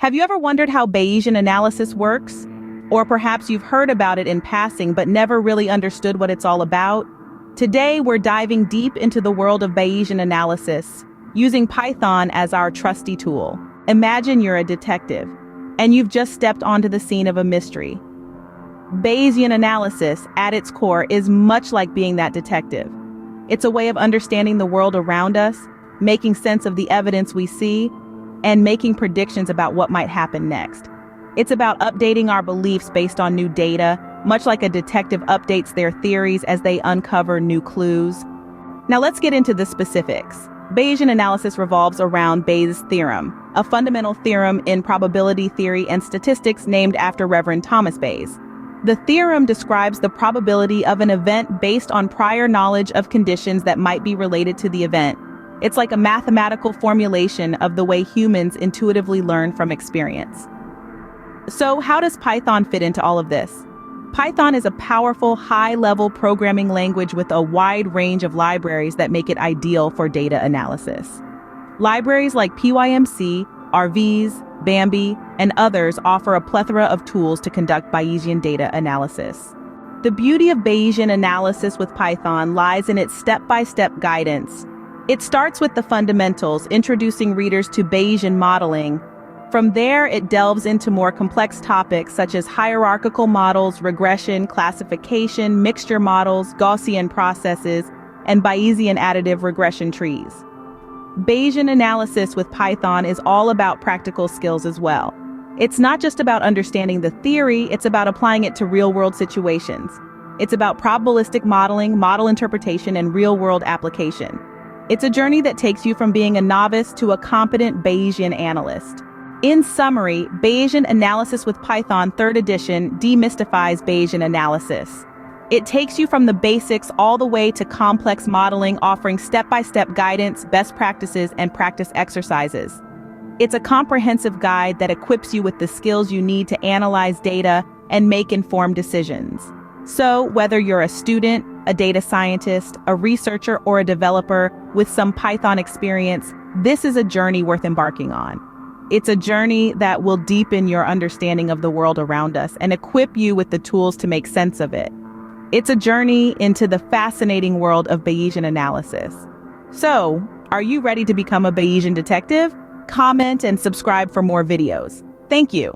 Have you ever wondered how Bayesian analysis works? Or perhaps you've heard about it in passing but never really understood what it's all about? Today, we're diving deep into the world of Bayesian analysis, using Python as our trusty tool. Imagine you're a detective, and you've just stepped onto the scene of a mystery. Bayesian analysis, at its core, is much like being that detective. It's a way of understanding the world around us, making sense of the evidence we see, and making predictions about what might happen next. It's about updating our beliefs based on new data, much like a detective updates their theories as they uncover new clues. Now let's get into the specifics. Bayesian analysis revolves around Bayes' theorem, a fundamental theorem in probability theory and statistics named after Reverend Thomas Bayes. The theorem describes the probability of an event based on prior knowledge of conditions that might be related to the event. It's like a mathematical formulation of the way humans intuitively learn from experience. So how does Python fit into all of this? Python is a powerful, high-level programming language with a wide range of libraries that make it ideal for data analysis. Libraries like PyMC, ArviZ, Bambi, and others offer a plethora of tools to conduct Bayesian data analysis. The beauty of Bayesian analysis with Python lies in its step-by-step guidance. It starts with the fundamentals, introducing readers to Bayesian modeling. From there, it delves into more complex topics such as hierarchical models, regression, classification, mixture models, Gaussian processes, and Bayesian additive regression trees. Bayesian analysis with Python is all about practical skills as well. It's not just about understanding the theory, it's about applying it to real-world situations. It's about probabilistic modeling, model interpretation, and real-world application. It's a journey that takes you from being a novice to a competent Bayesian analyst. In summary, Bayesian Analysis with Python 3rd edition demystifies Bayesian analysis. It takes you from the basics all the way to complex modeling, offering step-by-step guidance, best practices, and practice exercises. It's a comprehensive guide that equips you with the skills you need to analyze data and make informed decisions. So, whether you're a student, a data scientist, a researcher, or a developer with some Python experience, this is a journey worth embarking on. It's a journey that will deepen your understanding of the world around us and equip you with the tools to make sense of it. It's a journey into the fascinating world of Bayesian analysis. So, are you ready to become a Bayesian detective? Comment and subscribe for more videos. Thank you.